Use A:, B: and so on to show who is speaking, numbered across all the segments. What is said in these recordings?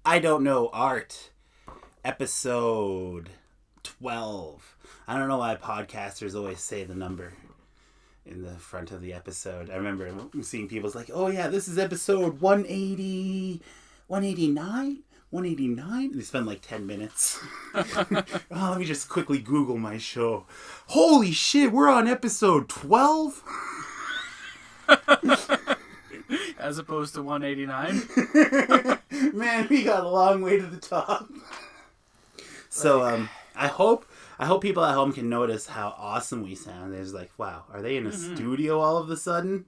A: I Don't Know Art, episode 12. I don't know why podcasters always say the number in the front of the episode. I remember seeing people's like, oh yeah, this is episode 180, 189? 189? They spend like 10 minutes. Let me just quickly Google my show. Holy shit, we're on episode 12?
B: As opposed to 189.
A: Man, we got a long way to the top. So, I hope people at home can notice how awesome we sound. They're just like, wow, are they in a studio all of a sudden?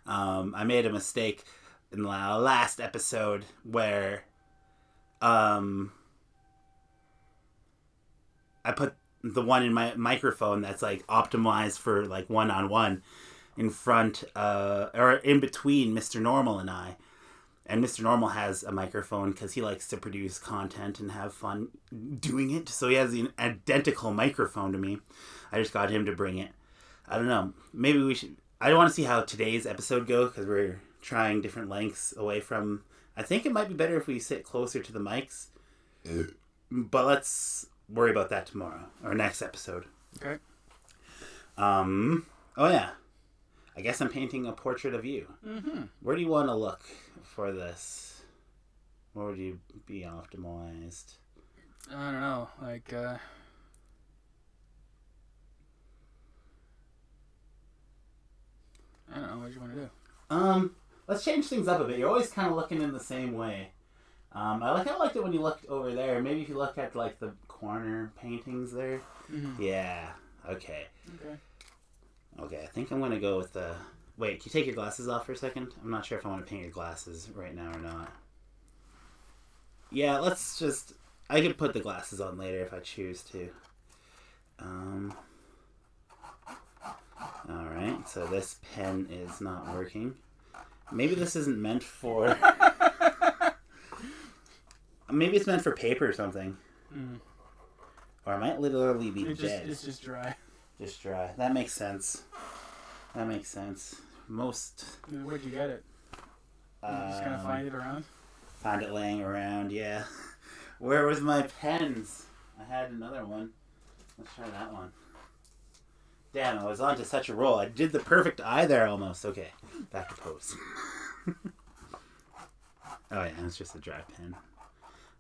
A: I made a mistake in the last episode where I put the one in my microphone that's like optimized for like one-on-one in front or in between Mr. Normal and I. And Mr. Normal has a microphone because he likes to produce content and have fun doing it. So he has an identical microphone to me. I just got him to bring it. I don't know. Maybe we should... I want to see how today's episode goes because we're trying different lengths away from... I think it might be better if we sit closer to the mics. But let's worry about that tomorrow. Or next episode.
B: Okay.
A: Oh yeah. I guess I'm painting a portrait of you. Mm-hmm. Where do you want to look for this? Where would you be optimized?
B: I don't know. Like, I don't know. What do you want to do?
A: Let's change things up a bit. You're always kind of looking in the same way. I liked it when you looked over there. Maybe if you look at like the corner paintings there. Mm-hmm. Yeah. Okay. Okay, I think I'm going to go with the... Wait, can you take your glasses off for a second? I'm not sure if I want to paint your glasses right now or not. Yeah, let's just... I could put the glasses on later if I choose to. Alright, so this pen is not working. Maybe this isn't meant for... Maybe it's meant for paper or something. Mm. Or it might literally be dead.
B: It's just dry.
A: Just dry. That makes sense. Most...
B: Where'd you get it? You just kind of find it around?
A: Find it laying around, yeah. Where was my pens? I had another one. Let's try that one. Damn, I was on to such a roll. I did the perfect eye there almost. Okay, back to pose. Oh yeah, it's just a dry pen.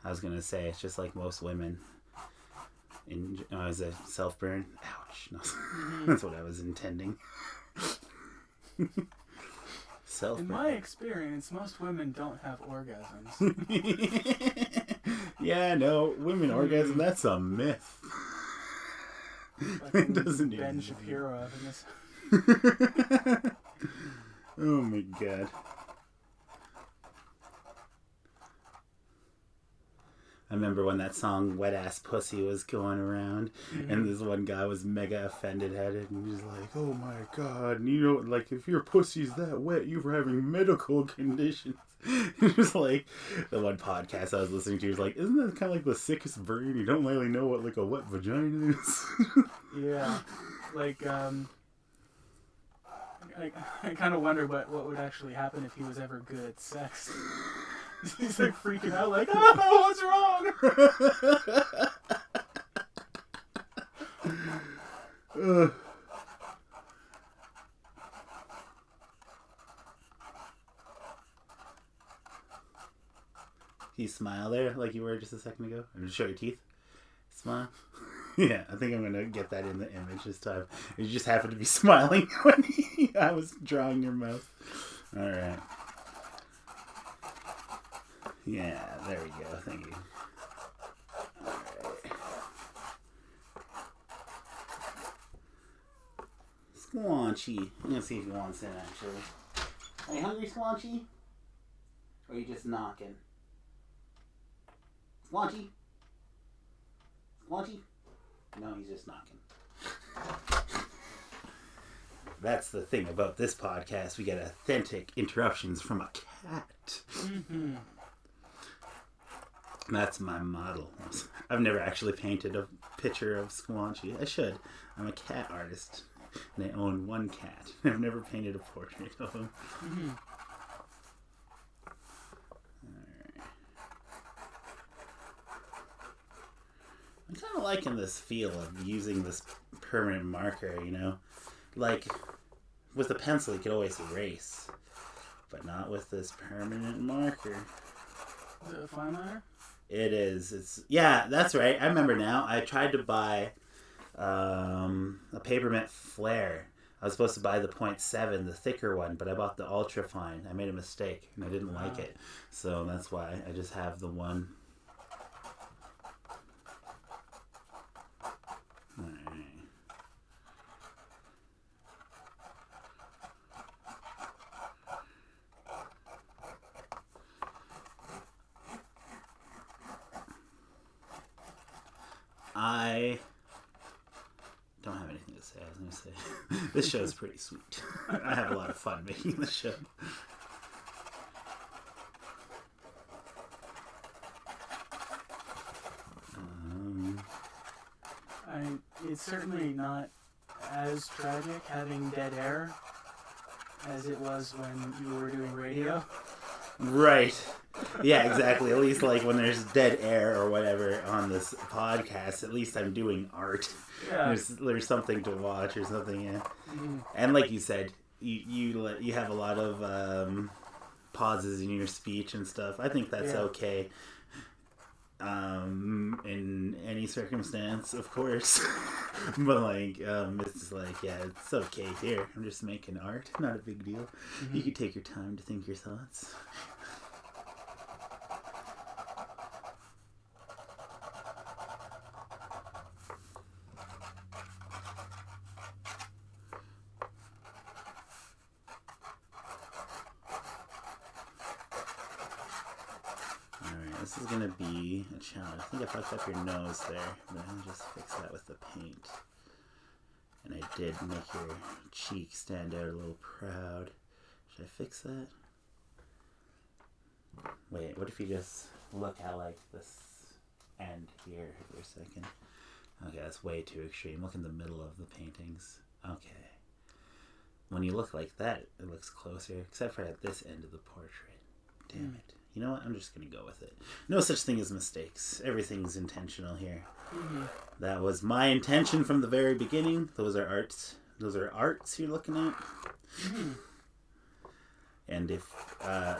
A: I was going to say, it's just like most women. As a self-burn. Ouch. No. That's what I was intending. Self-burn.
B: In my experience, most women don't have orgasms.
A: Yeah, no. Women orgasm, that's a myth. It doesn't
B: Ben Shapiro having this.
A: Oh my god. I remember when that song Wet Ass Pussy was going around, and this one guy was mega offended at it, and he was like, oh my god, and you know, like, if your pussy's that wet, you're having medical conditions. It was like, the one podcast I was listening to was like, isn't that kind of like the sickest brain? You don't really know what, like, a wet vagina is.
B: Yeah. Like, I kind of wonder what would actually happen if he was ever good at sex. He's like freaking out, like, oh, what's wrong?
A: You smile there like you were just a second ago? Or just show your teeth? Smile? Yeah, I think I'm going to get that in the image this time. You just happened to be smiling when I was drawing your mouth. Alright. Yeah, there we go. Thank you. Alright. Squanchy. I'm going to see if he wants in, actually. Are you hungry, Squanchy? Or are you just knocking? Squanchy? Squanchy? No, he's just knocking. That's the thing about this podcast. We get authentic interruptions from a cat. Mm-hmm. That's my model. I've never actually painted a picture of Squanchy. I should. I'm a cat artist. And I own one cat. I've never painted a portrait of him. Mm-hmm. Alright. of liking this feel of using this permanent marker, you know? Like, with a pencil, you could always erase. But not with this permanent marker.
B: Is it a fine liner?
A: It is. Yeah, that's right. I remember now. I tried to buy a Papermint Flare. I was supposed to buy the .7, the thicker one, but I bought the ultra fine. I made a mistake, and I didn't like it. So that's why I just have the one. Alright. I don't have anything to say. I was going to say, this show is pretty sweet. I have a lot of fun making this show.
B: It's certainly not as tragic having dead air as it was when you were doing radio.
A: Right. Yeah, exactly. At least like when there's dead air or whatever on this podcast, at least I'm doing art.
B: Yeah.
A: There's something to watch or something, yeah.
B: Mm-hmm.
A: And like you said, you have a lot of pauses in your speech and stuff. I think that's okay. In any circumstance, of course. But like, it's like, yeah, it's okay here. I'm just making art. Not a big deal. Mm-hmm. You can take your time to think your thoughts. This is going to be a challenge. I think I fucked up your nose there, but I'll just fix that with the paint. And I did make your cheek stand out a little proud. Should I fix that? Wait, what if you just look at like this end here for a second? Okay, that's way too extreme. Look in the middle of the paintings. Okay. When you look like that, it looks closer, except for at this end of the portrait. Damn it. You know what? I'm just going to go with it. No such thing as mistakes. Everything's intentional here. Mm-hmm. That was my intention from the very beginning. Those are arts. Those are arts you're looking at. Mm-hmm. And if,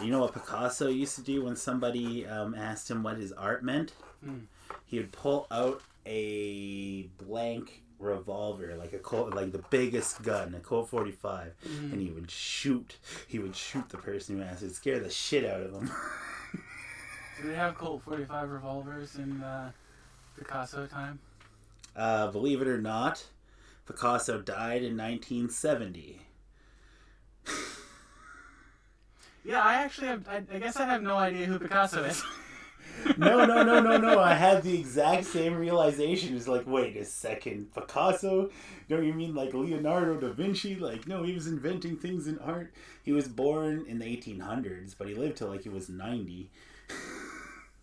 A: you know what Picasso used to do when somebody asked him what his art meant? Mm. He would pull out a blank revolver, like a Colt, like the biggest gun, a Colt 45, and he would shoot the person who asked. It'd scare the shit out of them.
B: Do they have Colt 45 revolvers in Picasso time?
A: Believe it or not, Picasso died in 1970.
B: Yeah, I actually have. I guess I have no idea who Picasso is.
A: No. I had the exact same realization. It's like, wait a second, Picasso? Don't you mean like Leonardo da Vinci? Like, no, he was inventing things in art. He was born in the 1800s, but he lived till like he was 90.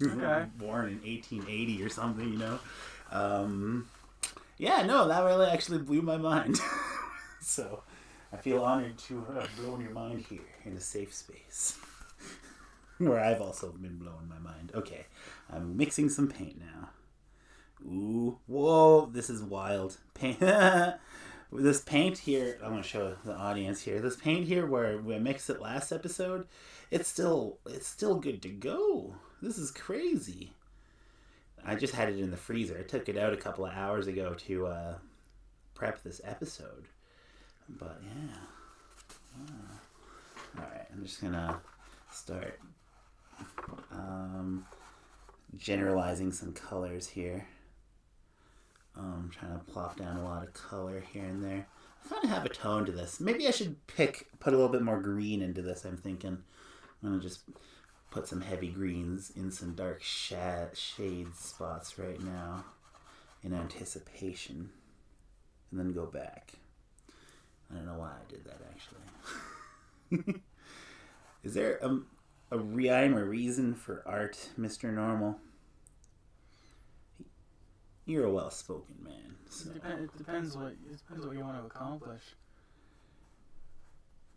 B: Okay.
A: Born in 1880 or something, you know? Yeah, no, that really actually blew my mind. So, I feel honored to have blown your mind here in a safe space. Where I've also been blowing my mind. Okay, I'm mixing some paint now. Ooh, whoa, this is wild. Paint. This paint here, I'm going to show the audience here. This paint here where we mixed it last episode, it's still good to go. This is crazy. I just had it in the freezer. I took it out a couple of hours ago to prep this episode. But yeah. Wow. Alright, I'm just going to start generalizing some colors here. I'm trying to plop down a lot of color here and there. I kind of have a tone to this. Maybe I should put a little bit more green into this, I'm thinking. I'm going to just put some heavy greens in some dark shade spots right now in anticipation. And then go back. I don't know why I did that, actually. Is there a rhyme or reason for art, Mr. Normal? You're a well-spoken man. So.
B: It depends what you want to accomplish.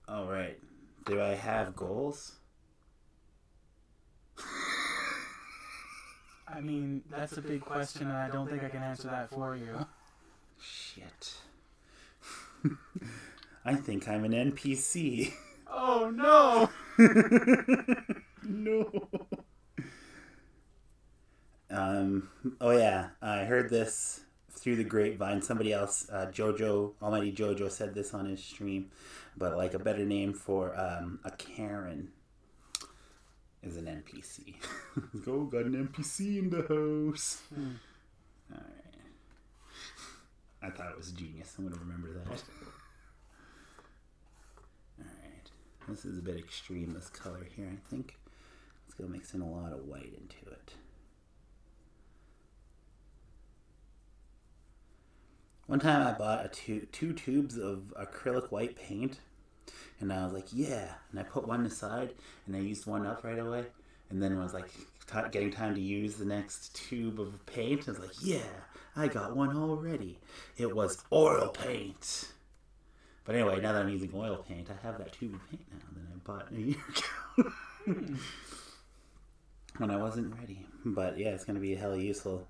A: All right. Do I have goals?
B: I mean, that's a big question, and I don't think I can answer that for you.
A: Shit. I think I'm an NPC.
B: Oh, no!
A: No. Oh yeah, I heard this through the grapevine. Somebody else, Almighty Jojo, said this on his stream. But like a better name for a Karen is an NPC. Go, got an NPC in the house. Alright. I thought it was genius. I'm going to remember that. Alright. This is a bit extreme, this color here, I think. Let's go mix in a lot of white into it. One time I bought two tubes of acrylic white paint, and I was like, yeah. And I put one aside, and I used one up right away. And then I was like, getting time to use the next tube of paint. I was like, yeah, I got one already. It was oil paint. But anyway, now that I'm using oil paint, I have that tube of paint now that I bought a year ago. When I wasn't ready. But yeah, it's going to be hella useful.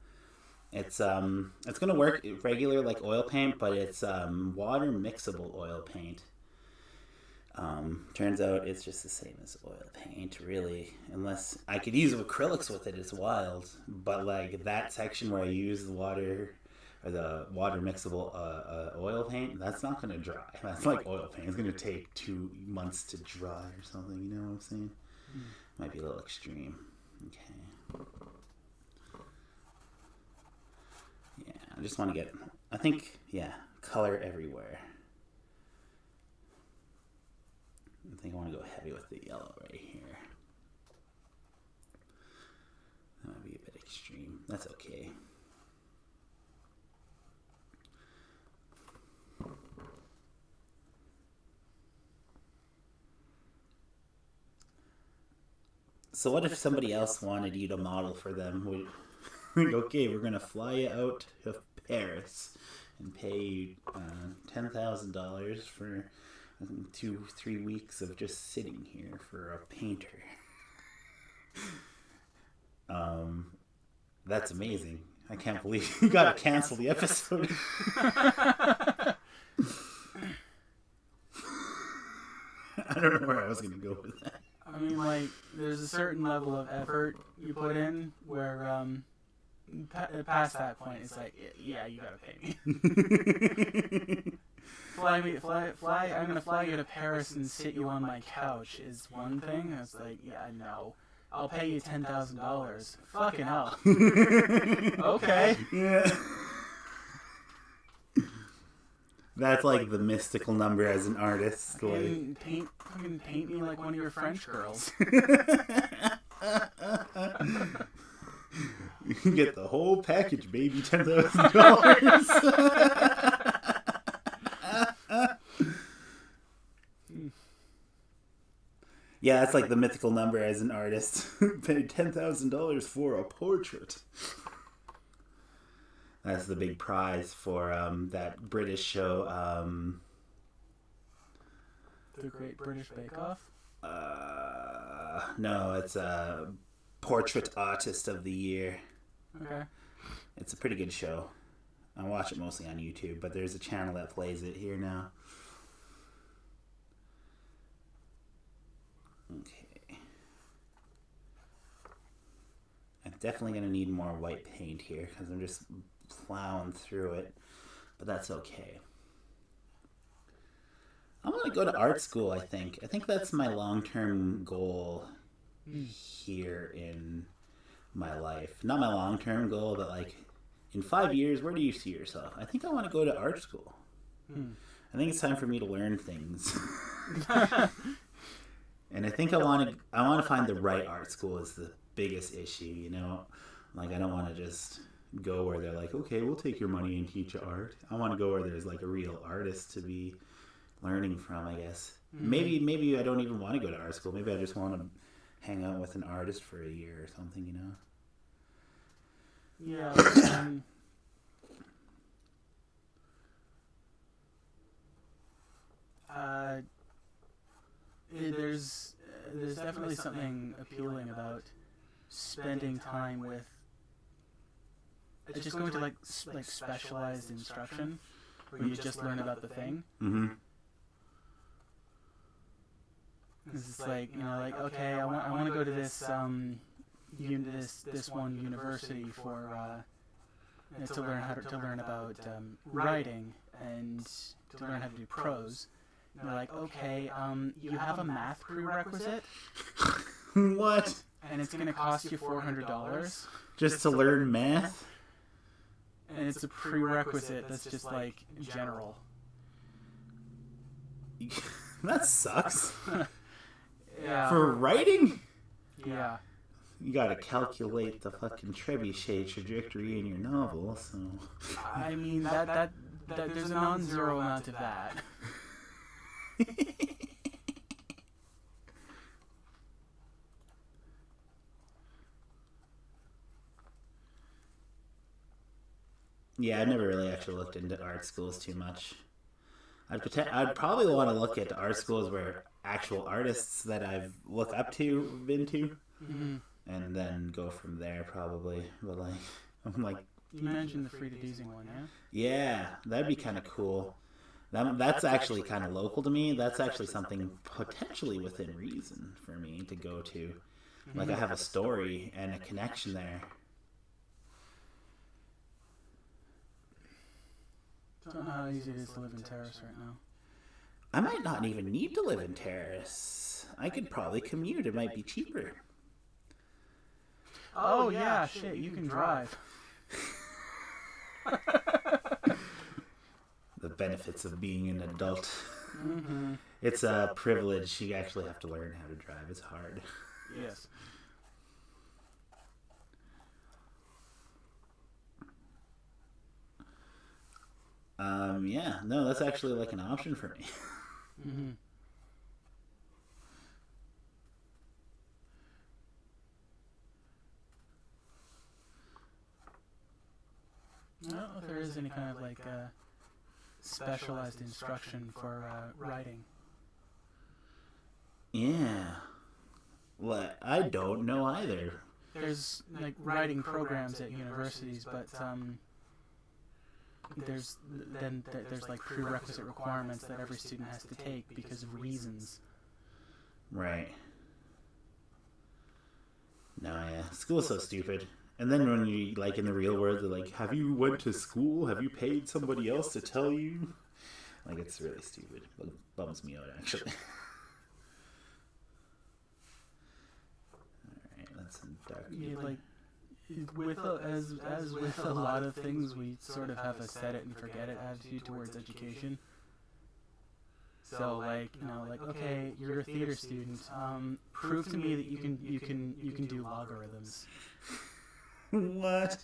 A: It's gonna work regular like oil paint, but it's water mixable oil paint. Turns out it's just the same as oil paint, really. Unless I could use acrylics with it, it's wild. But like that section where I use the water or the water mixable oil paint, that's not gonna dry. That's like oil paint. It's gonna take 2 months to dry or something. You know what I'm saying? Might be a little extreme. Okay. Yeah, I just want to get, I think, yeah, color everywhere. I think I want to go heavy with the yellow right here. That would be a bit extreme. That's okay. So what if somebody else wanted you to model for them? Okay, we're going to fly you out to Paris and pay you $10,000 for 2-3 weeks of just sitting here for a painter. That's amazing. I can't believe you got to cancel the episode. I don't know where I was going to go with that.
B: I mean, like, there's a certain level of effort you put in where, past that point, it's like, yeah, you gotta pay me. I'm gonna fly you to Paris and sit you on my couch is one thing. It's like, yeah, no. I'll pay you $10,000. Fucking hell. Okay.
A: Yeah. That's like the mystical number as an artist.
B: Fucking paint me like one of your French girls.
A: You can get the whole package, baby. $10,000. Yeah, that's like the mythical number as an artist. Paid $10,000 for a portrait. That's the big prize for that British show.
B: The Great British Bake Off?
A: No, it's Portrait Artist of the Year.
B: Okay.
A: It's a pretty good show. I watch it mostly on YouTube, but there's a channel that plays it here now. Okay. I'm definitely going to need more white paint here because I'm just plowing through it, but that's okay. I'm going to go to art school, I think. I think that's my long-term goal here in my life. Not my long-term goal, but like in 5 years, where do you see yourself? I think I want to go to art school. I think it's time for me to learn things. And I think I want to find the right art school is the biggest issue, you know? Like I don't want to just go where they're like, okay, we'll take your money and teach you art. I want to go where there's like a real artist to be learning from, I guess. Maybe I don't even want to go to art school. Maybe I just want to hang out with an artist for a year or something, you know?
B: Yeah. There's definitely something appealing about spending time with just go into like specialized instruction where you just learn about the thing.
A: Mm-hmm.
B: It's like, you know, like, okay, I want to go to this this one university for to learn to learn about writing and to learn how to do prose. And they're like, okay, you have a math prerequisite.
A: What?
B: And it's gonna cost you $400
A: Just to learn math?
B: and it's a prerequisite that's just like general.
A: That sucks.
B: Yeah.
A: For writing?
B: Yeah.
A: You gotta calculate the fucking trebuchet trajectory in your novel, so...
B: I mean, that there's a non-zero amount of that.
A: Yeah, I've never really actually looked into art schools too much. I'd probably want to look at art schools where actual artists that I've looked up to have been to, and then go from there probably. But like, I'm like,
B: You mentioned the Frida Deasing one, yeah?
A: yeah, that'd be kind of cool. That's actually kind of local to me. That's actually something potentially within reason for me to go to. Like, I have a story and a connection there.
B: Don't know how easy it is to live in Terrace right now.
A: I might not even need to live in Terrace. I could probably commute. It might be cheaper.
B: Oh yeah, shit, you can drive.
A: The benefits of being an adult. It's a privilege. You actually have to learn how to drive. It's hard.
B: Yes.
A: Yeah, no, that's actually like an option for me.
B: I don't know if there is any kind of like specialized instruction for writing.
A: Yeah. Well, I don't know either.
B: There's like writing programs at universities, but there's like prerequisite requirements that every student has to take because of reasons.
A: Right. No, yeah. School's so stupid. And then when you, like, in the real world, they're like, have you went to school? Have you paid somebody else to tell you? Like, it's really stupid. It bums me out, actually. Alright, that's some dark.
B: Yeah, like, as with a lot of things, we sort of have a set it and forget it attitude towards education. So like, you know, like, okay, you're a theater student. Prove to me that you can do logarithms.
A: What?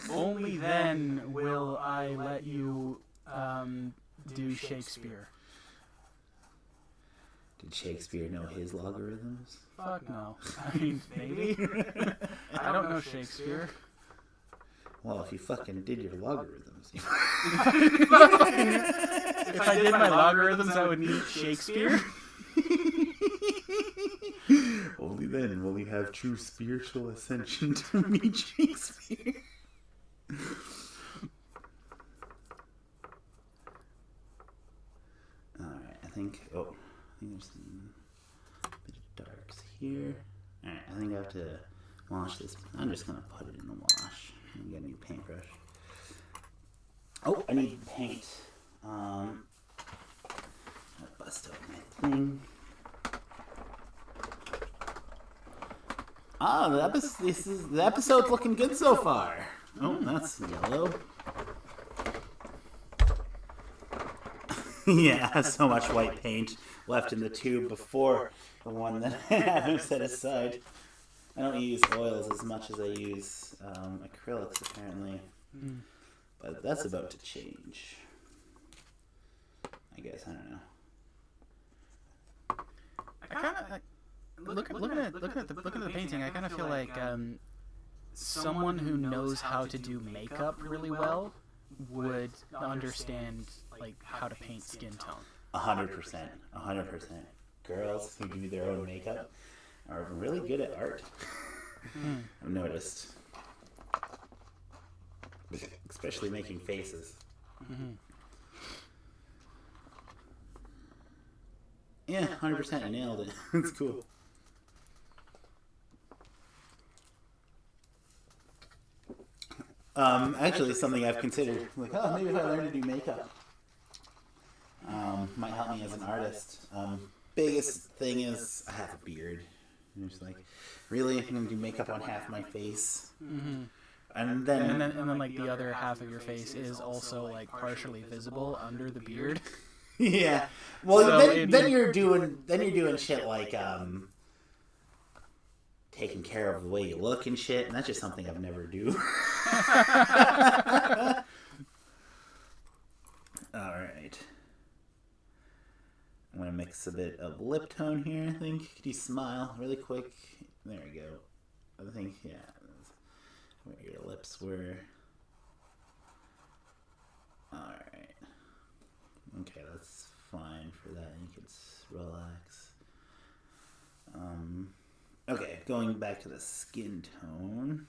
B: Only then will I let you do Shakespeare.
A: Did Shakespeare know his logarithms?
B: Fuck no. I mean, maybe. I don't know Shakespeare.
A: Well, if you fucking did your logarithms.
B: If I did my logarithms, I would need Shakespeare.
A: Only then will you have true spiritual ascension to meet Shakespeare. Alright, I think there's some bit of darks here. Alright, I think I have to wash this. I'm just going to put it in the wash and get a new paintbrush. Oh, I need paint. I'll bust out my thing. Ah, the episode's looking good so far. Oh, that's yellow. Yeah, I have so much white paint left in the tube before the one that I haven't set aside. I don't use oils as much as I use acrylics, apparently. But that's about to change. I guess, I don't know.
B: I kind of like looking at the painting. I kind of feel like someone who knows how to do makeup really well would understand like how to paint skin tone.
A: 100%. Girls who do their own makeup are really good at art. I've noticed. Especially making faces.
B: Mm-hmm.
A: Yeah, 100%. You nailed it. It's cool. Actually, something I've considered, like, oh, maybe if I learn to do makeup, might help me as an artist. Biggest thing is I have a beard. And it's like, really, I'm gonna do makeup on half my face,
B: Mm-hmm.
A: and then
B: like the other half of your face is also like partially visible under the beard.
A: yeah. Well,
B: So
A: then you're doing shit like taking care of the way you look and shit, and that's just something I've never do. All right. I'm gonna mix a bit of lip tone here. I think. Could you smile really quick? There we go. I think where your lips were. All right. Okay, that's fine for that. You can relax. Okay, going back to the skin tone.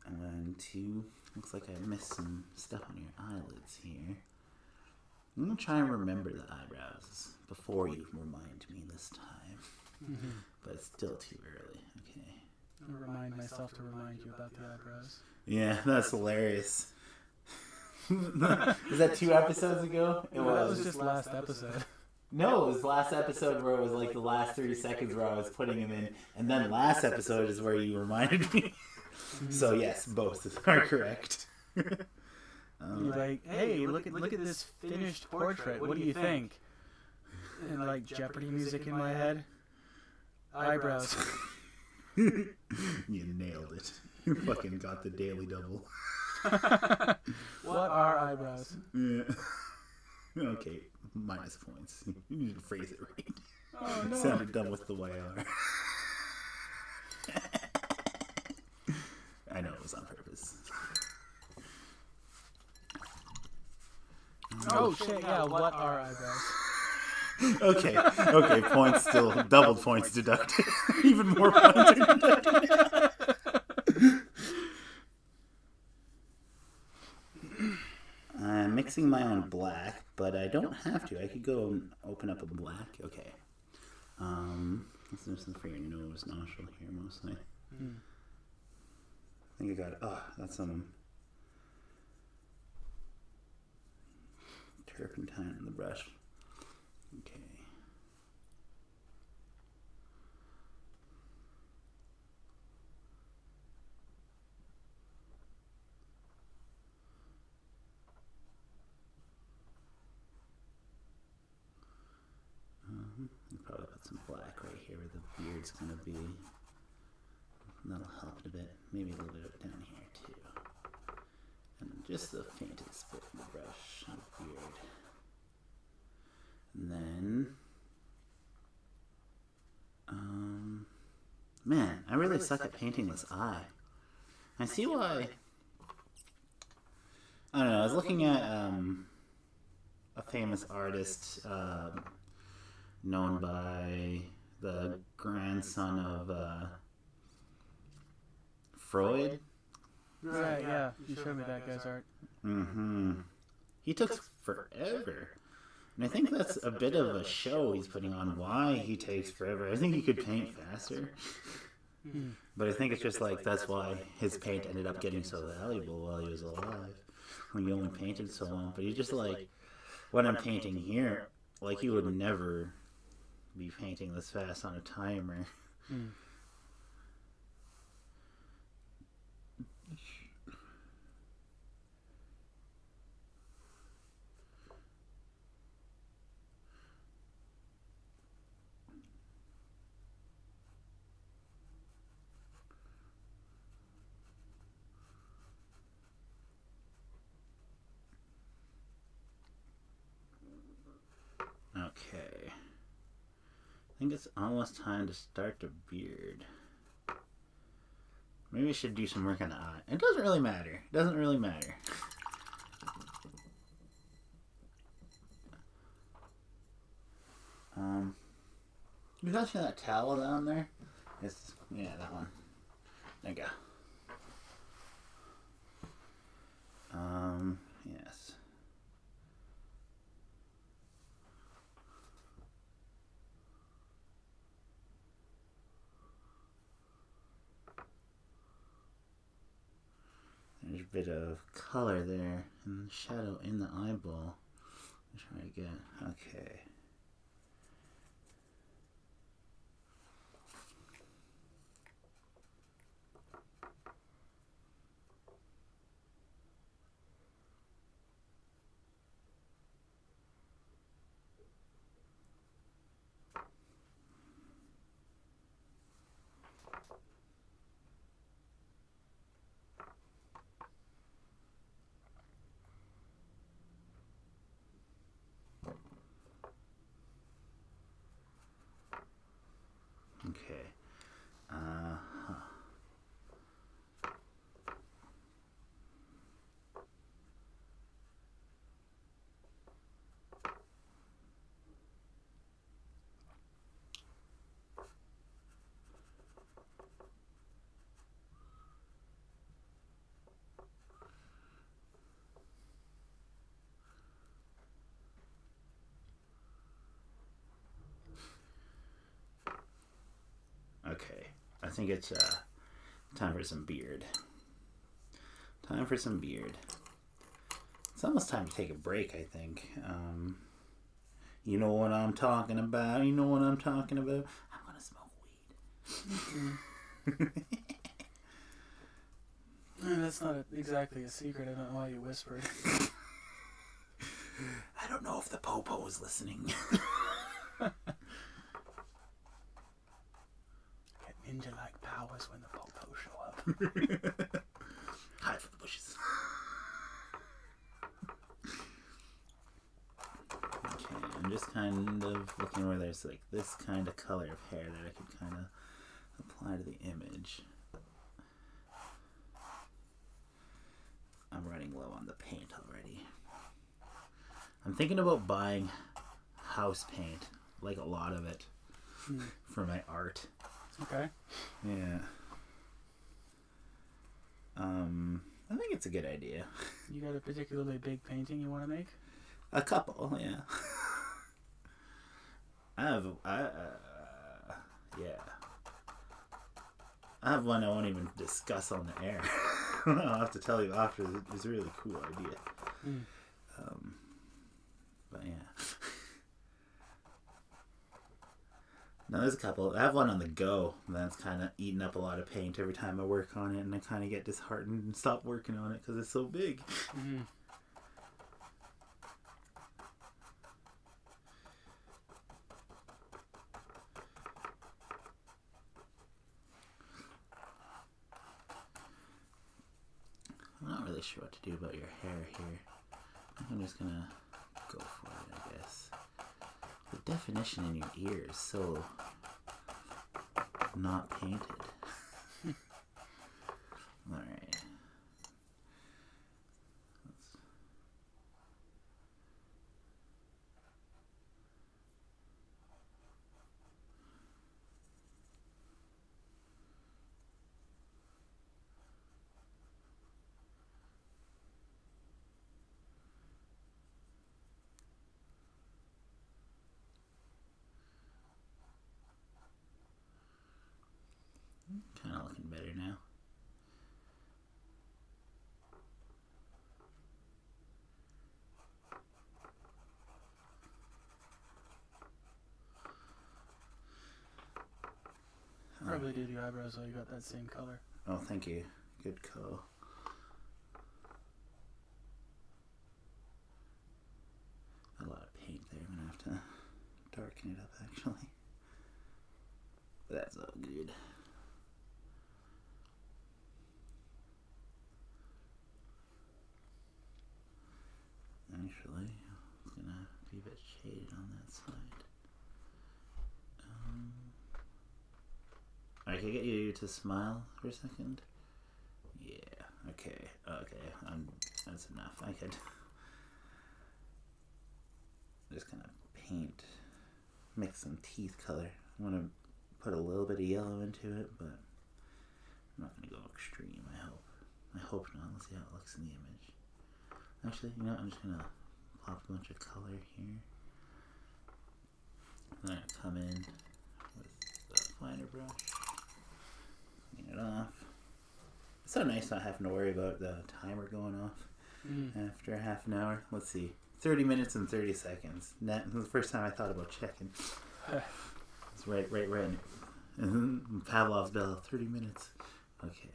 A: I'm going to. Looks like I missed some stuff on your eyelids here. I'm going to try and remember the eyebrows before you remind me this time.
B: Mm-hmm.
A: But it's still too early. Okay.
B: I'll remind myself to remind you about the eyebrows.
A: Yeah, that's hilarious. Was that 2 episodes ago?
B: That was just last episode.
A: No, it was last episode where it was like the last 30 seconds where I was putting them in. And then last episode is where you reminded me. So yes, both are correct.
B: You're like, hey, look at this finished portrait. What do you think? And like Jeopardy music in my head. Eyebrows.
A: You nailed it. You fucking got the daily double.
B: What are eyebrows?
A: Yeah. Okay, minus points. You need to phrase it right.
B: Oh no.
A: Sounded dumb with the YR. I know it was on purpose.
B: Oh shit, yeah, what are eyebrows?
A: Okay, points still, double points deducted. Even more points are deducted. I'm mixing my own black, but I don't have to. I could go and open up a black. Okay. Let's do something for your nose nostril here mostly. I think I got, that's some turpentine in the brush. Okay. I'll probably put some black right here where the beard's going to be. That'll help it a bit. Maybe a little bit down here too. And just the faintest bit in the brush on the beard. And then, man, I really suck at painting this eye. I see why. I don't know. I was looking at a famous artist known by the grandson of Freud.
B: Right, yeah. You showed me that guy's art.
A: Mm-hmm. He took forever. And I think that's a bit of a show he's putting on why he takes forever. I think he could paint faster. But I think it's just like that's why his paint ended up getting so valuable while he was alive. When he only painted so long. But he's just like, what I'm painting here, like he would never be painting this fast on a timer. Okay. I think it's almost time to start the beard. Maybe I should do some work on the eye. It doesn't really matter. It doesn't really matter. You touching that towel down there? It's, yeah, that one. There you go. Yes. There's a bit of color there and shadow in the eyeball. I'm trying to get, okay. Okay. Okay. I think it's time for some beard. Time for some beard. It's almost time to take a break, I think. You know what I'm talking about. You know what I'm talking about. I'm gonna smoke weed.
B: That's not exactly a secret. I don't know why you whispered.
A: I don't know if the popo is listening.
B: Get ninja-like powers when the popo show up.
A: Hide for the bushes. Okay, I'm just kind of looking where there's like this kind of color of hair that I could kind of apply to the image. I'm running low on the paint already. I'm thinking about buying house paint, like a lot of it, for my art.
B: Okay.
A: Yeah. I think it's a good idea.
B: You got a particularly big painting you want to make?
A: A couple, yeah. I have one I won't even discuss on the air. I'll have to tell you after. It's a really cool idea. But yeah. Now there's a couple. I have one on the go that's kind of eating up a lot of paint every time I work on it, and I kind of get disheartened and stop working on it because it's so big.
B: Mm-hmm.
A: I'm not really sure what to do about your hair here. I'm just gonna go for it, I guess. The definition in your ear is so not painted. Alright. Kind of looking better now.
B: Probably do the eyebrows so you got that same color.
A: Oh, thank you. Good call. A lot of paint there. I'm gonna have to darken it up actually. That's all good. Actually, it's gonna be a bit shaded on that side. Alright, can I get you to smile for a second? Yeah, okay, that's enough. I could just kind of paint, mix some teeth color I want to put a little bit of yellow into it, but I'm not going to go extreme, I hope. I hope not. Let's see how it looks in the image. Actually, you know what? I'm just going to pop a bunch of color here. Then I'm going to come in with the finer brush. Clean it off. It's so nice not having to worry about the timer going off after half an hour. Let's see. 30 minutes and 30 seconds. That was the first time I thought about checking. It's right. Pavlov's bell, 30 minutes. Okay.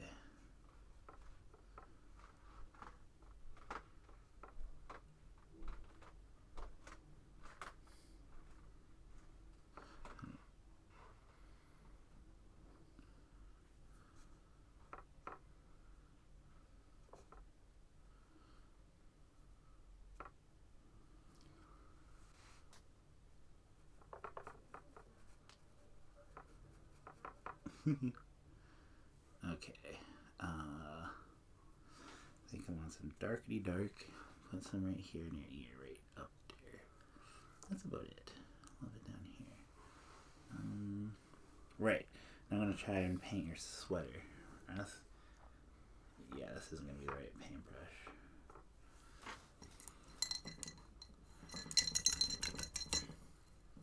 A: Okay. I think I want some darkety dark. Put some right here near your ear, right up there. That's about it. A little bit down here. Right. Now I'm gonna try and paint your sweater. Yeah, this isn't gonna be the right paintbrush.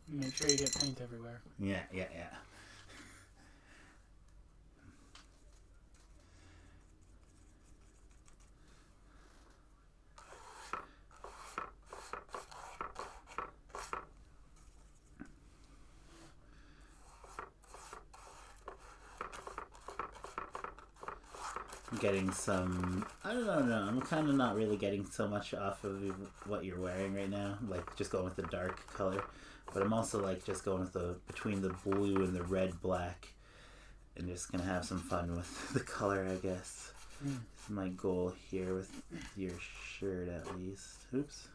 B: Make sure you get paint everywhere.
A: Yeah. Getting some, I don't know, I'm kind of not really getting so much off of what you're wearing right now, like just going with the dark color, but I'm also like just going with between the blue and the red black, and just gonna have some fun with the color, I guess. It's my goal here with your shirt at least. Oops.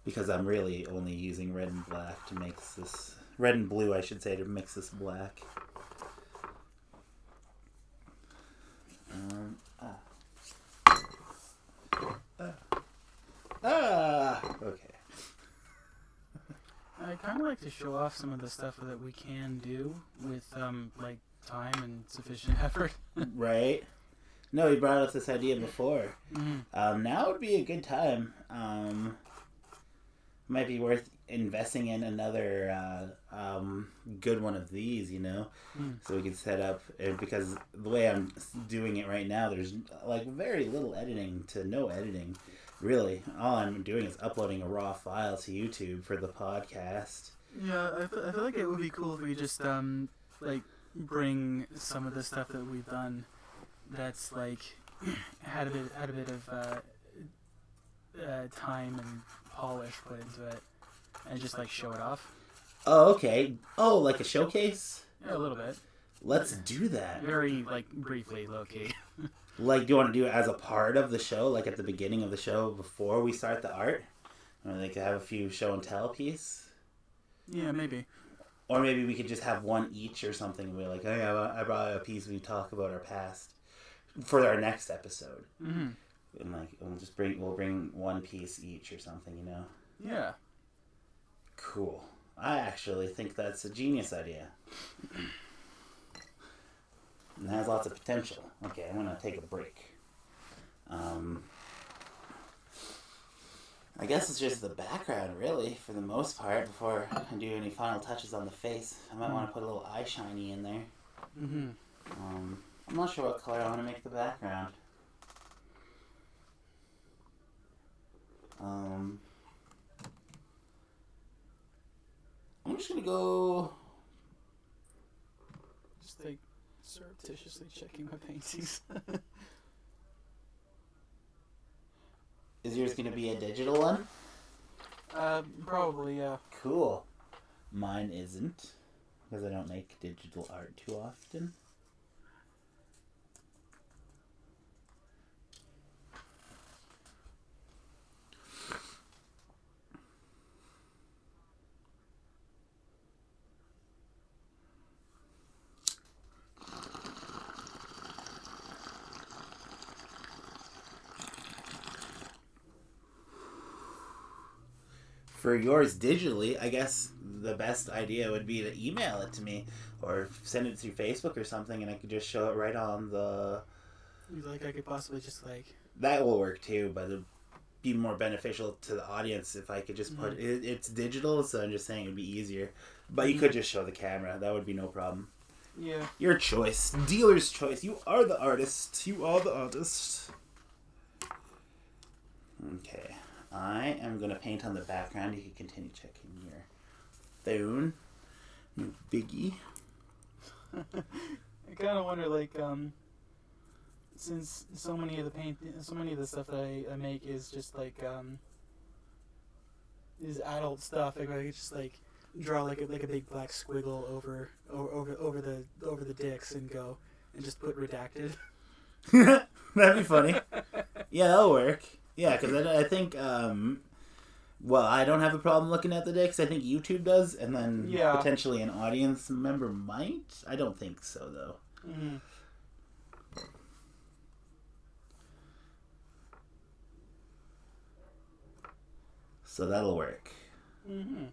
A: Because I'm really only using red and black to make this, red and blue I should say, to mix this black. Okay.
B: I kind of like to show off some of the stuff that we can do with like time and sufficient effort.
A: Right. No, we brought up this idea before. Now would be a good time. Might be worth investing in another good one of these, you know, so we could set up, because the way I'm doing it right now, there's like very little editing to no editing, really. All I'm doing is uploading a raw file to YouTube for the podcast.
B: Yeah, I feel like it would be cool if we just like bring some of the stuff that we've done that's like had a bit of time and polish put into it, and just like show it off.
A: Oh, okay. Oh, like a showcase?
B: Yeah, a little bit.
A: Let's do that.
B: Very like briefly, low key.
A: Like, do you want to do it as a part of the show, like at the beginning of the show before we start the art? Or they could have a few show and tell piece?
B: Yeah, maybe.
A: Or maybe we could just have one each or something. We're like, oh yeah, I brought a piece. We talk about our past for our next episode. And like, we'll bring one piece each or something, you know?
B: Yeah.
A: Cool. I actually think that's a genius idea. And it has lots of potential. Okay, I'm gonna take a break. I guess it's just the background, really, for the most part, before I do any final touches on the face. I might want to put a little eye shiny in there. I'm not sure what color I want to make the background. I'm just gonna go.
B: Just like surreptitiously checking my paintings.
A: Is yours gonna be a digital one?
B: Probably, yeah.
A: Cool. Mine isn't, because I don't make digital art too often. For yours digitally, I guess the best idea would be to email it to me or send it through Facebook or something, and I could just show it right on the...
B: Like, I could possibly just, like...
A: That will work, too, but it'd be more beneficial to the audience if I could just put... It's digital, so I'm just saying it'd be easier. But you could just show the camera. That would be no problem.
B: Yeah.
A: Your choice. Dealer's choice. You are the artist. You are the artist. Okay. I am going to paint on the background. You can continue checking your phone. You biggie.
B: I kind of wonder, like, since so many of the stuff that I make is just, like, is adult stuff, I could just, like, draw like a big black squiggle over the dicks and just put redacted.
A: That'd be funny. Yeah, that'll work. Yeah, because I think, well, I don't have a problem looking at the dicks. I think YouTube does, and then potentially an audience member might. I don't think so, though.
B: Mm-hmm.
A: So that'll work.
B: Mm-hmm.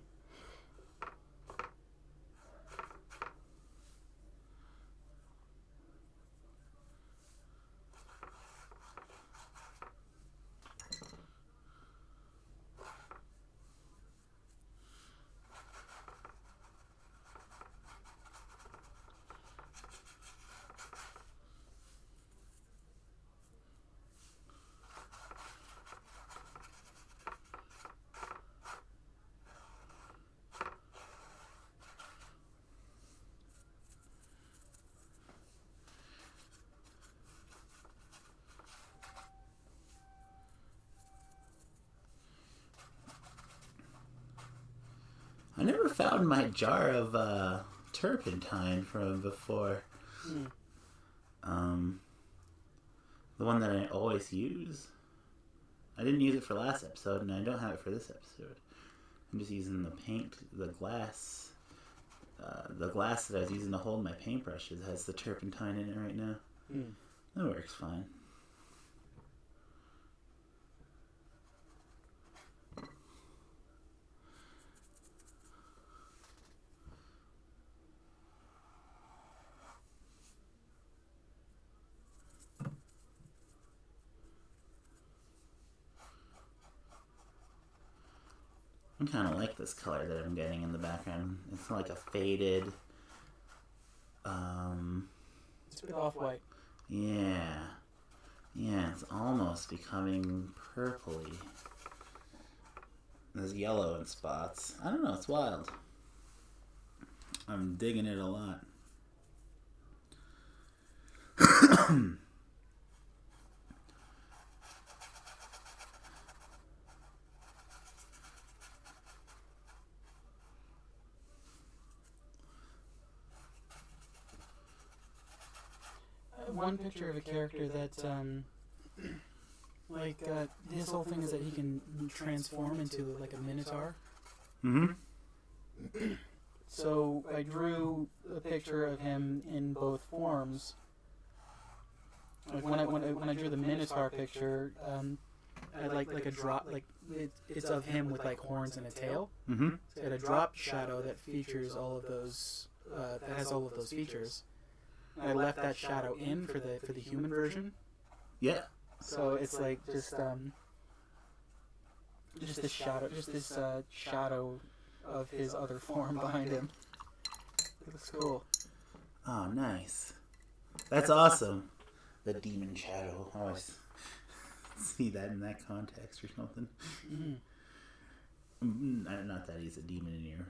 A: I never found my jar of turpentine from before. The one that I always use. I didn't use it for last episode, and I don't have it for this episode. I'm just using the paint, the glass. The glass that I was using to hold my paintbrushes has the turpentine in it right now. That works fine. I kind of like this color that I'm getting in the background. It's like a faded...
B: It's a bit off-white.
A: Yeah. Yeah, it's almost becoming purpley. There's yellow in spots. I don't know, it's wild. I'm digging it a lot.
B: One picture of a character that, his whole thing is that he can transform into, like, a minotaur.
A: Mm-hmm.
B: So I drew a picture of him in both forms. Like when I drew the minotaur picture, I had like a drop, like it's of him with like horns and a tail.
A: Mm-hmm.
B: So I had a drop shadow that features all of those, that has all of those features. And I left that shadow in for the human version.
A: Yeah.
B: So it's like just this shadow of his other form behind him. It looks cool.
A: Oh, nice. That's awesome. The demon shadow. I always see that in that context or something. Mm-hmm. Not that he's a demon in your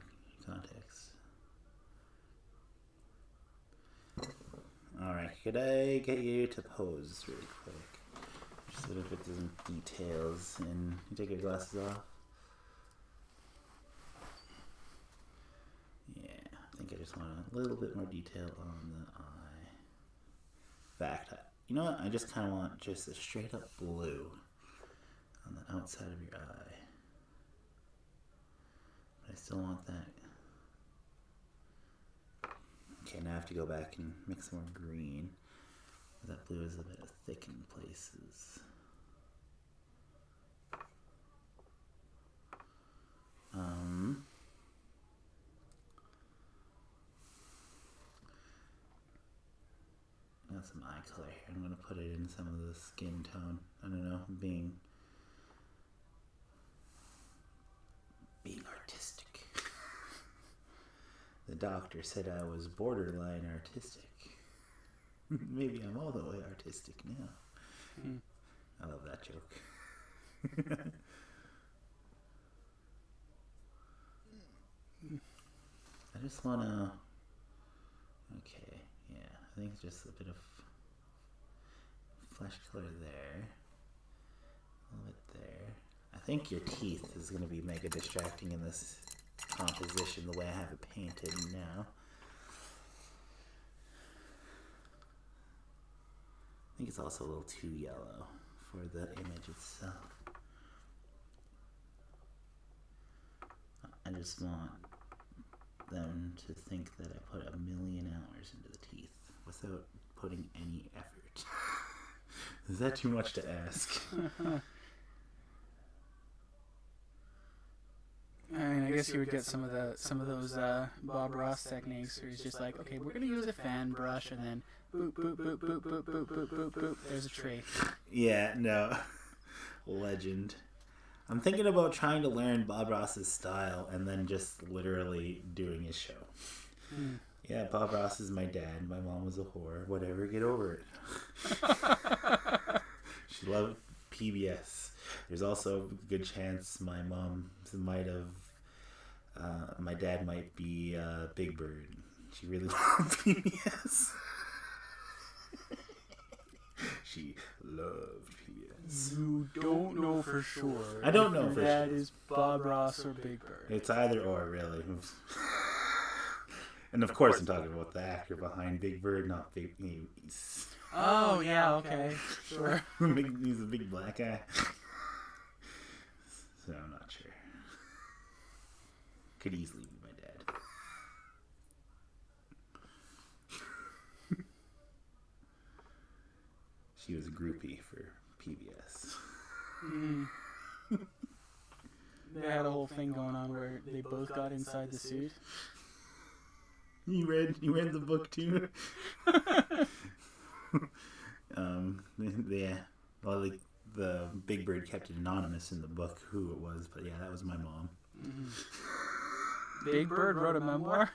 A: context. Alright, could I get you to pose really quick? Just sort of put some details in. You take your glasses off. Yeah, I think I just want a little bit more detail on the eye. Fact, you know what? I just kind of want just a straight up blue on the outside of your eye. But I still want that. Okay, now I have to go back and mix some more green. That blue is a bit thick in places. some eye color here. I'm going to put it in some of the skin tone. I don't know, being artistic. The doctor said I was borderline artistic. Maybe I'm all the way artistic now. I love that joke. I just want to... Okay, yeah. I think it's just a bit of flesh color there. A little bit there. I think your teeth is going to be mega distracting in this composition, the way I have it painted now. I think it's also a little too yellow for the image itself. I just want them to think that I put 1,000,000 hours into the teeth without putting any effort. Is that too much to ask?
B: I mean, I guess you would get some of those Bob Ross techniques where he's just like, okay, we're gonna use a fan brush and then boop boop boop boop boop boop boop boop boop. There's a tree.
A: Yeah, no, legend. I'm thinking about trying to learn Bob Ross's style and then just literally doing his show. Yeah, Bob Ross is my dad. My mom was a whore. Whatever, get over it. She loved PBS. There's also a good chance my mom might have, my dad might be Big Bird. She really loved PBS. She loved PBS.
B: You don't know for sure.
A: I don't know for sure.
B: That is Bob Ross or Big Bird.
A: It's either or, really. And of course, I'm talking about the actor behind Big Bird, not Big.
B: Oh yeah, okay, sure.
A: He's a big black guy. So I'm not sure. Could easily be my dad. She was a groupie for PBS.
B: They had a whole thing going on where they both got inside the suit.
A: You read the book too? Yeah. Well, the Big Bird kept it anonymous in the book who it was, but yeah, that was my mom.
B: Big Bird wrote a memoir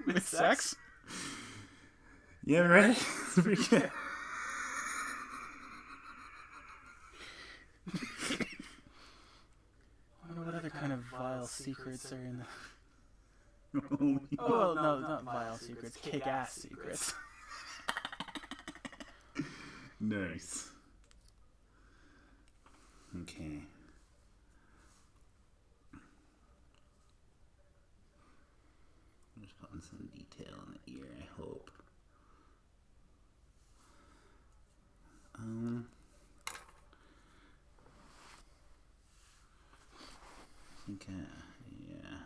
B: with sex?
A: Yeah, right? It's pretty good.
B: I wonder what other kind of vile secrets are in the... Oh, well, no, not vile secrets. Kick-ass secrets.
A: Nice. Okay. I'm just putting some detail in the ear, I hope. I think, yeah.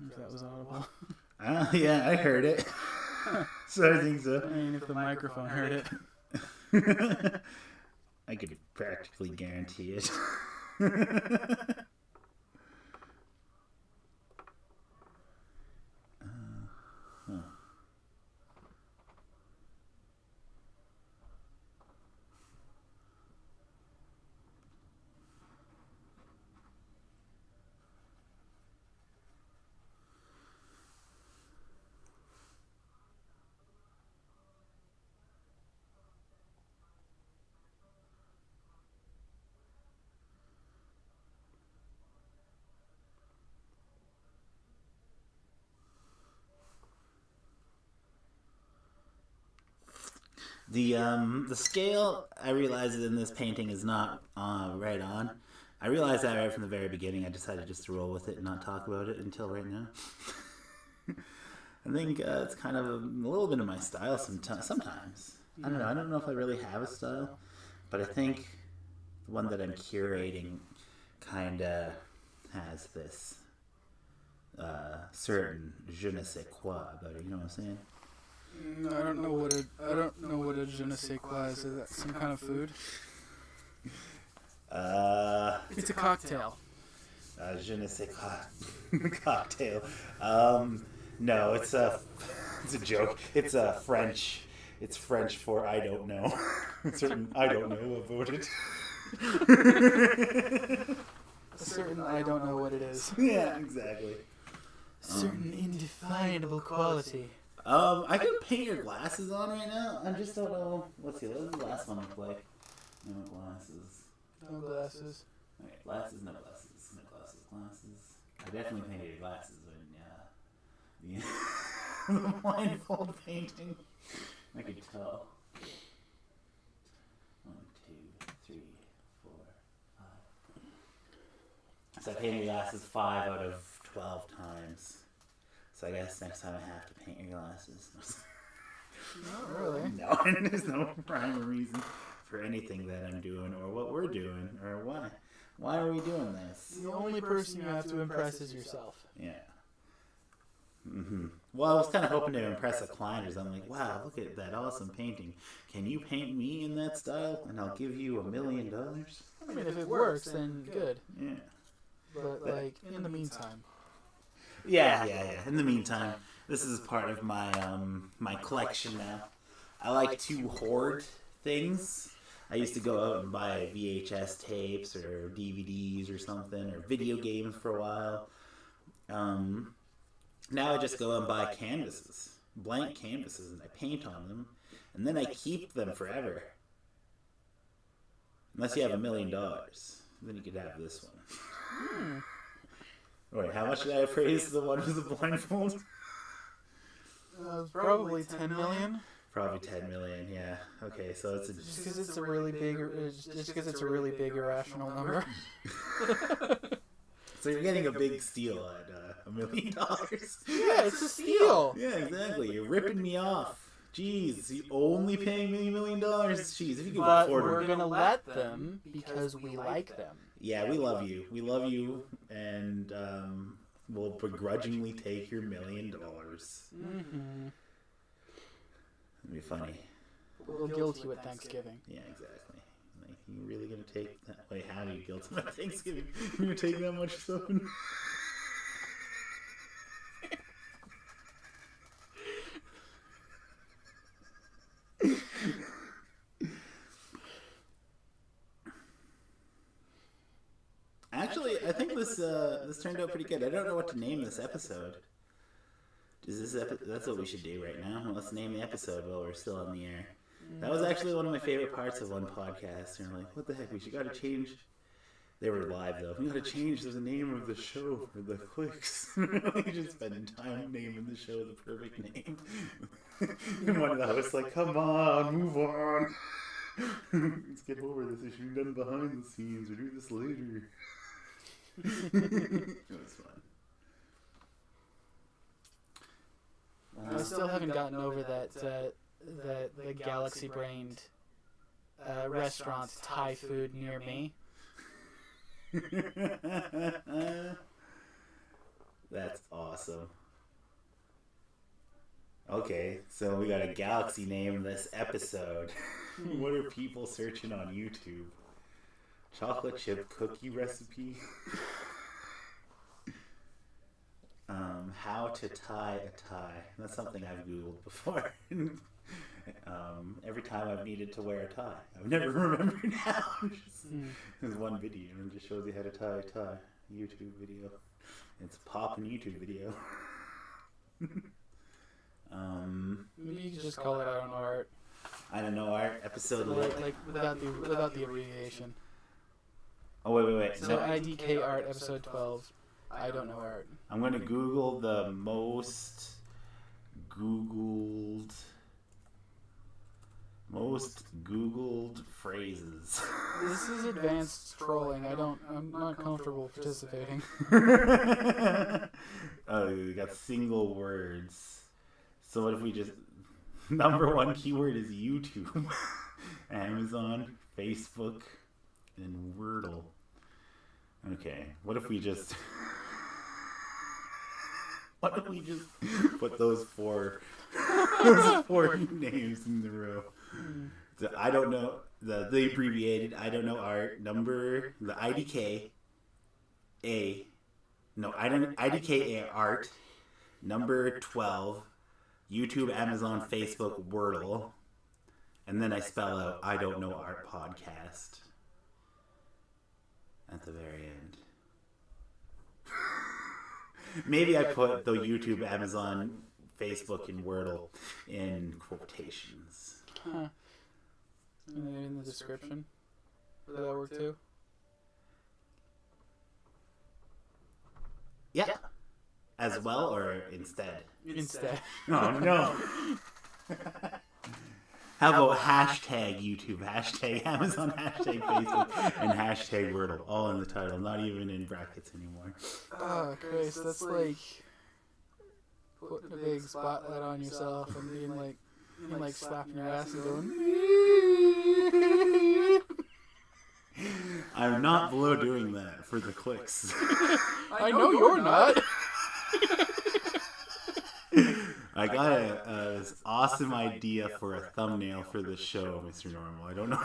B: If that was audible.
A: Yeah, I heard it. So I think so.
B: I mean, if the microphone heard it.
A: I could practically guarantee it. The scale, I realize in this painting is not right on. I realized that right from the very beginning. I decided just to roll with it and not talk about it until right now. I think it's kind of a little bit of my style sometimes. I don't know. I don't know if I really have a style, but I think the one that I'm curating kind of has this certain je ne sais quoi about it. You know what I'm saying?
B: I don't know what a je ne sais quoi is. Is that some kind of food? It's a cocktail.
A: Je ne sais quoi. Cocktail. No, it's a joke. It's French. It's French for I don't know. Certain I don't know about it.
B: A certain I don't know what it is.
A: Yeah, exactly.
B: Certain indefinable quality.
A: I can paint your glasses on right now. I just don't know. Let's see. What does the last one look like? No glasses.
B: No glasses.
A: Okay, glasses, no glasses. No glasses, glasses. I definitely painted your glasses when the blindfold painting. I could tell. 1, 2, 3, 4, 5. So I painted your glasses 5 out of 12 times. So I guess next time I have to paint your glasses.
B: Not really.
A: No, there's no rhyme or reason for anything that I'm doing or what we're doing or why. Why are we doing this?
B: The only person you have to impress is yourself.
A: Yeah. Well, I was kind of hoping to impress a client or something. Like, wow, look at that awesome painting. Can you paint me in that style? And I'll give you $1 million.
B: I mean, if it works, then good.
A: Yeah.
B: But, like, in the meantime.
A: Yeah. In the meantime, this is part of my my collection now. I like to hoard things. I used to go out and buy VHS tapes or DVDs or something, or video games for a while. Now I just go and buy canvases, blank canvases, and I paint on them, and then I keep them forever. Unless you have $1 million, then you could have this one. Wait, how much did I appraise the one with the blindfold?
B: Probably 10 million.
A: Probably 10 million, yeah. Okay, so it's
B: just because it's a really big irrational number.
A: So you're getting a big steal at $1 million.
B: Yeah, it's a steal.
A: Yeah, exactly. You're ripping me off. Jeez, you only paying me $1 million. Jeez, if you could afford it.
B: But we're gonna let them because we like them.
A: Yeah, we love you. We love you, and we'll begrudgingly take your $1 million.
B: Mm-hmm.
A: It'd be funny.
B: We'll guilt you at Thanksgiving.
A: Yeah, exactly. Like, you really gonna take that? Wait, how do you guilt them at Thanksgiving? You gonna take that much stuff? Actually, I think this turned out pretty good. I don't know what to name this episode. That's what we should do right now. Let's name the episode while we're still on the air. That was actually one of my favorite parts of one podcast. And we're like, what the heck? We gotta change. They were live though. We gotta change the name of the show for the clicks. We just spending time naming the show the perfect name. And one of the hosts like, come on, move on. Let's get over this issue done behind the scenes or do this later. It was fun.
B: I still haven't gotten over that the galaxy-brained restaurant Thai food near me.
A: That's awesome. Okay, so we got a galaxy name this episode. What are people searching on YouTube? Chocolate chip cookie recipe? How to tie a tie. That's something I've Googled before. Every time I've needed to wear a tie. I've never remembered how. There's one video and it just shows you how to tie a tie. YouTube video. It's a poppin' YouTube video.
B: Maybe you could just call it I don't know art.
A: I don't know art episode
B: like without the abbreviation.
A: Oh wait.
B: So IDK art episode 12. I don't know art.
A: I'm gonna Google the most Googled phrases.
B: This is advanced trolling. I'm not comfortable participating.
A: Oh, we got single words. So what if we just number one keyword is YouTube, Amazon, Facebook, and Wordle. Okay, what if we just Why don't we just put those four names in the row? The I don't know, the abbreviated I don't know art, number, the IDK, IDK art, number 12, YouTube, Amazon, Facebook, Wordle, and then I spell out I don't know art podcast at the very end. Maybe I put the YouTube, Amazon, Facebook, and Wordle in quotations.
B: Huh. And then in the description? Would that work too?
A: Yeah. As well or instead?
B: Instead.
A: Oh, no. How about hashtag YouTube, hashtag Amazon, hashtag Facebook, and hashtag Wordle, all in the title, not even in brackets anymore.
B: Oh, Christ, that's like putting a big spotlight on yourself and being like slapping your ass and going.
A: I'm not below doing that for the clicks.
B: I know you're not.
A: I got an awesome idea for a thumbnail for the show, Mr. Normal. I don't know.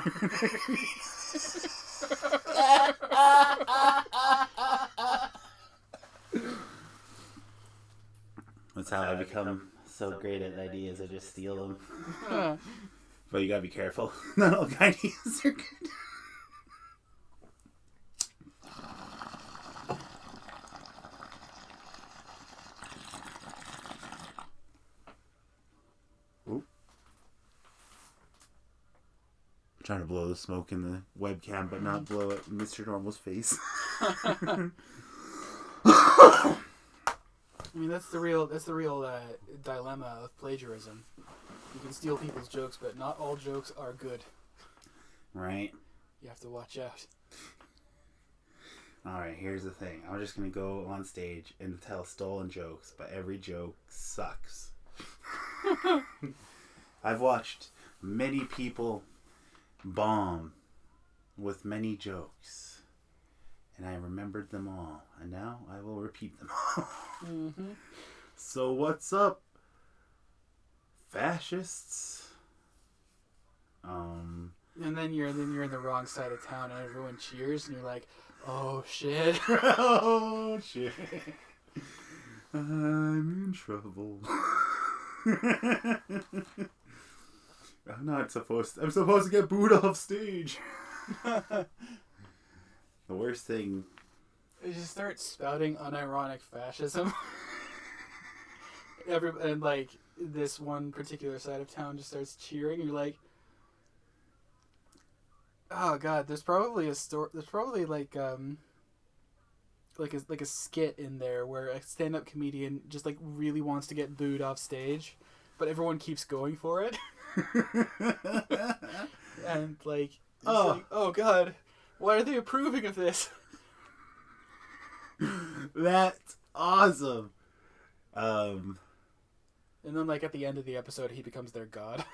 A: That's how I become so great at ideas. I just steal them. But you gotta be careful. Not all ideas are good. Trying to blow the smoke in the webcam, but not blow it in Mr. Normal's face.
B: I mean, that's the real dilemma of plagiarism. You can steal people's jokes, but not all jokes are good.
A: Right.
B: You have to watch out.
A: Alright, here's the thing. I'm just going to go on stage and tell stolen jokes, but every joke sucks. I've watched many people bomb with many jokes, and I remembered them all, and now I will repeat them all.
B: Mm-hmm.
A: So what's up, fascists?
B: And then you're in the wrong side of town, and everyone cheers, and you're like, oh shit.
A: Oh shit. I'm in trouble. I'm supposed to get booed off stage. The worst thing.
B: You just start spouting unironic fascism. And like this one particular side of town just starts cheering. You're like, oh god, there's probably a story. There's probably like a skit in there where a stand-up comedian just like really wants to get booed off stage, but everyone keeps going for it. And like, oh god, why are they approving of this?
A: That's awesome.
B: And then like at the end of the episode, he becomes their god.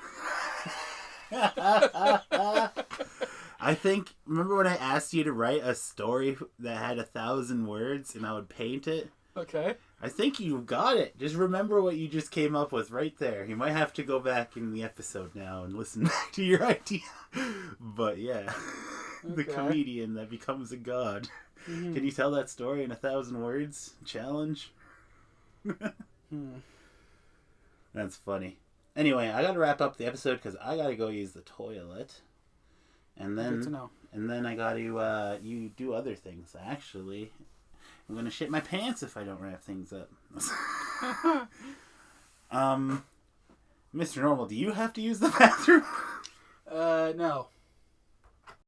A: I think, remember when I asked you to write a story that had 1,000 words and I would paint it?
B: Okay.
A: I think you got it. Just remember what you just came up with right there. You might have to go back in the episode now and listen back to your idea. But yeah, the comedian that becomes a god. Mm-hmm. Can you tell that story in 1,000 words? Challenge? That's funny. Anyway, I gotta wrap up the episode because I gotta go use the toilet. And then,
B: good to know.
A: And then I gotta you do other things. Actually, I'm gonna shit my pants if I don't wrap things up. Mr. Normal, do you have to use the bathroom?
B: No.